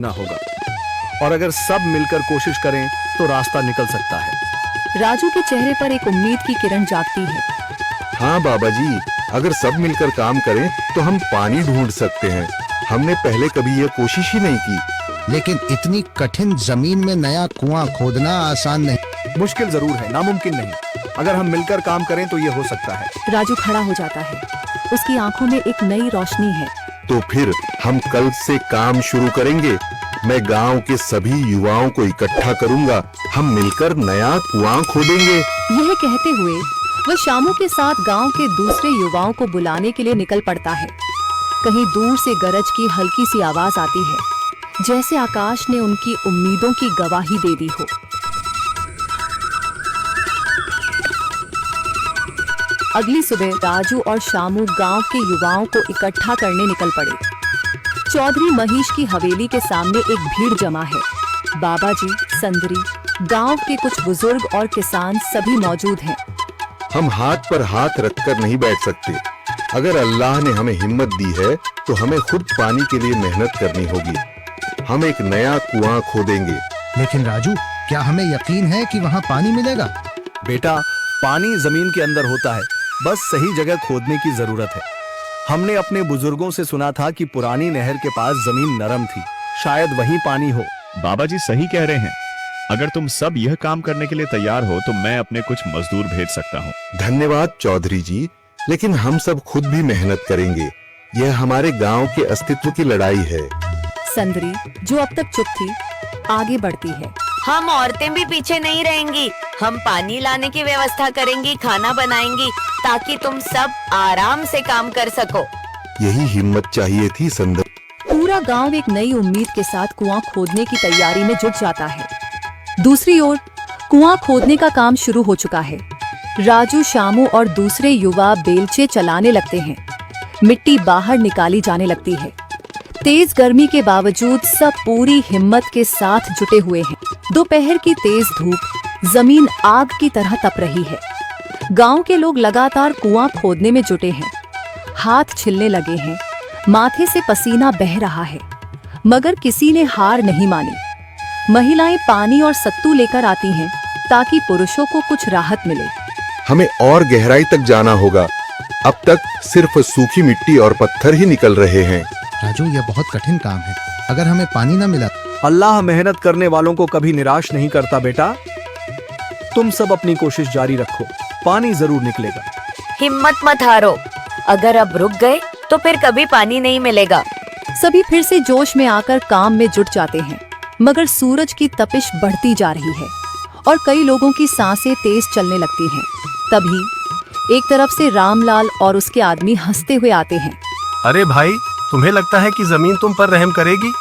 ना होगा, और अगर सब मिलकर कोशिश करें तो रास्ता निकल सकता है। राजू के चेहरे पर एक उम्मीद की किरण जागती है। हाँ बाबा जी, अगर सब मिलकर काम करें तो हम पानी ढूंढ सकते हैं। हमने पहले कभी यह कोशिश ही नहीं की। लेकिन इतनी कठिन जमीन में नया कुआं खोदना आसान नहीं। मुश्किल जरूर है, नामुमकिन नहीं। अगर हम मिलकर काम करें तो ये हो सकता है। राजू खड़ा हो जाता है। उसकी आंखों में एक नई रोशनी है। तो फिर हम कल से काम शुरू करेंगे। मैं गांव के सभी युवाओं को इकट्ठा करूंगा। हम मिलकर नया कुआं खोदेंगे। यह कहते हुए वह शामू के साथ गांव के दूसरे युवाओं को बुलाने के लिए निकल पड़ता है। कहीं दूर से गरज की हल्की सी आवाज आती है, जैसे आकाश ने उनकी उम्मीदों की गवाही दे दी हो। अगली सुबह राजू और शामू गांव के युवाओं को इकट्ठा करने निकल पड़े। चौधरी महेश की हवेली के सामने एक भीड़ जमा है। बाबा जी, संदरी, गांव के कुछ बुजुर्ग और किसान सभी मौजूद हैं। हम हाथ पर हाथ रखकर नहीं बैठ सकते। अगर अल्लाह ने हमें हिम्मत दी है तो हमें खुद पानी के लिए मेहनत करनी होगी। हम एक नया कुआं खोदेंगे। लेकिन राजू, क्या हमें यकीन है कि वहाँ पानी मिलेगा? बेटा, पानी जमीन के अंदर होता है, बस सही जगह खोदने की जरूरत है। हमने अपने बुजुर्गों से सुना था कि पुरानी नहर के पास जमीन नरम थी, शायद वहीं पानी हो। बाबा जी सही कह रहे हैं। अगर तुम सब यह काम करने के लिए तैयार हो तो मैं अपने कुछ मजदूर भेज सकता हूँ। धन्यवाद चौधरी जी, लेकिन हम सब खुद भी मेहनत करेंगे। यह हमारे गांव के अस्तित्व की लड़ाई है। संदरी, जो अब तक चुप थी, आगे बढ़ती है। हम औरतें भी पीछे नहीं रहेंगी। हम पानी लाने की व्यवस्था करेंगी, खाना बनाएंगी, ताकि तुम सब आराम से काम कर सको। यही हिम्मत चाहिए थी संदर। पूरा गांव एक नई उम्मीद के साथ कुआं खोदने की तैयारी में जुट जाता है। दूसरी ओर कुआं खोदने का काम शुरू हो चुका है। राजू, शामू और दूसरे युवा बेलचे चलाने लगते हैं। मिट्टी बाहर निकाली जाने लगती है। तेज गर्मी के बावजूद सब पूरी हिम्मत के साथ जुटे हुए हैं। दोपहर की तेज धूप जमीन आग की तरह तप रही है। गांव के लोग लगातार कुआं खोदने में जुटे हैं। हाथ छिलने लगे हैं, माथे से पसीना बह रहा है, मगर किसी ने हार नहीं मानी। महिलाएं पानी और सत्तू लेकर आती हैं ताकि पुरुषों को कुछ राहत मिले। हमें और गहराई तक जाना होगा। अब तक सिर्फ सूखी मिट्टी और पत्थर ही निकल रहे हैं। राजू, यह बहुत कठिन काम है। अगर हमें पानी न मिला। अल्लाह मेहनत करने वालों को कभी निराश नहीं करता बेटा। तुम सब अपनी कोशिश जारी रखो, पानी जरूर निकलेगा। हिम्मत मत हारो। अगर अब रुक गए तो फिर कभी पानी नहीं मिलेगा। सभी फिर से जोश में आकर काम में जुट जाते हैं, मगर सूरज की तपिश बढ़ती जा रही है और कई लोगों की सांसें तेज चलने लगती हैं। तभी एक तरफ से रामलाल और उसके आदमी हंसते हुए आते हैं। अरे भाई, तुम्हें लगता है कि जमीन तुम पर रहम करेगी?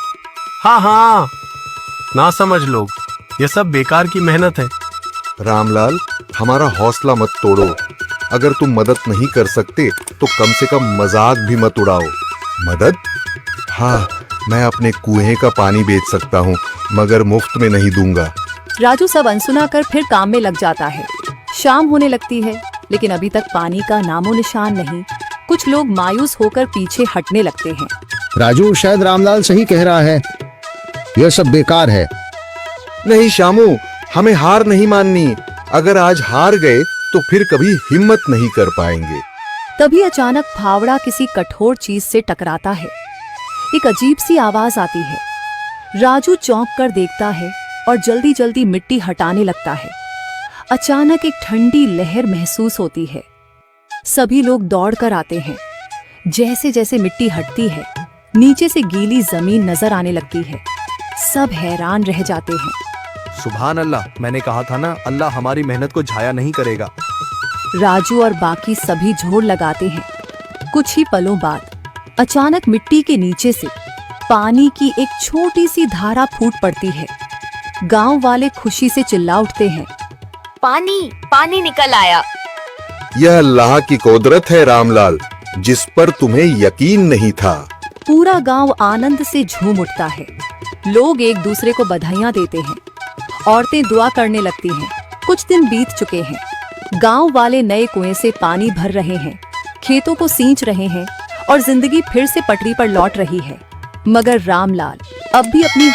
हाँ हाँ, ना समझ लोग, ये सब बेकार की मेहनत है। रामलाल, हमारा हौसला मत तोड़ो। अगर तुम मदद नहीं कर सकते तो कम से कम मजाक भी मत उड़ाओ। मदद? हाँ, मैं अपने कुएं का पानी बेच सकता हूँ, मगर मुफ्त में नहीं दूंगा। राजू सब अनसुना कर फिर काम में लग जाता है। शाम होने लगती है, लेकिन अभी तक पानी का नामो निशान नहीं। कुछ लोग मायूस होकर पीछे हटने लगते हैं। राजू, शायद रामलाल सही कह रहा है। यह सब बेकार है। नहीं शामू, हमें हार नहीं माननी। अगर आज हार गए तो फिर कभी हिम्मत नहीं कर पाएंगे। तभी अचानक फावड़ा किसी कठोर चीज से टकराता है। एक अजीब सी आवाज आती है। राजू चौंक कर देखता है और जल्दी जल्दी मिट्टी हटाने लगता है। अचानक एक ठंडी लहर महसूस होती है। सभी लोग दौड़ कर आते हैं। जैसे जैसे मिट्टी हटती है, नीचे से गीली जमीन नजर आने लगती है। सब हैरान रह जाते हैं। सुभान अल्लाह, मैंने कहा था ना, अल्लाह हमारी मेहनत को झाया नहीं करेगा। राजू और बाकी सभी जोर लगाते हैं। कुछ ही पलों बाद अचानक मिट्टी के नीचे से पानी की एक छोटी सी धारा फूट पड़ती है। गांव वाले खुशी से चिल्ला उठते हैं। पानी पानी निकल आया। यह अल्लाह की कुदरत है रामलाल, जिस पर तुम्हें यकीन नहीं था। पूरा गांव आनंद से झूम उठता है। लोग एक दूसरे को बधाइयां देते हैं। औरतें दुआ करने लगती हैं। कुछ दिन बीत चुके हैं। गांव वाले नए कुएं से पानी भर रहे हैं, खेतों को सींच रहे हैं और जिंदगी फिर से पटरी पर लौट रही है। मगर रामलाल अब भी अपनी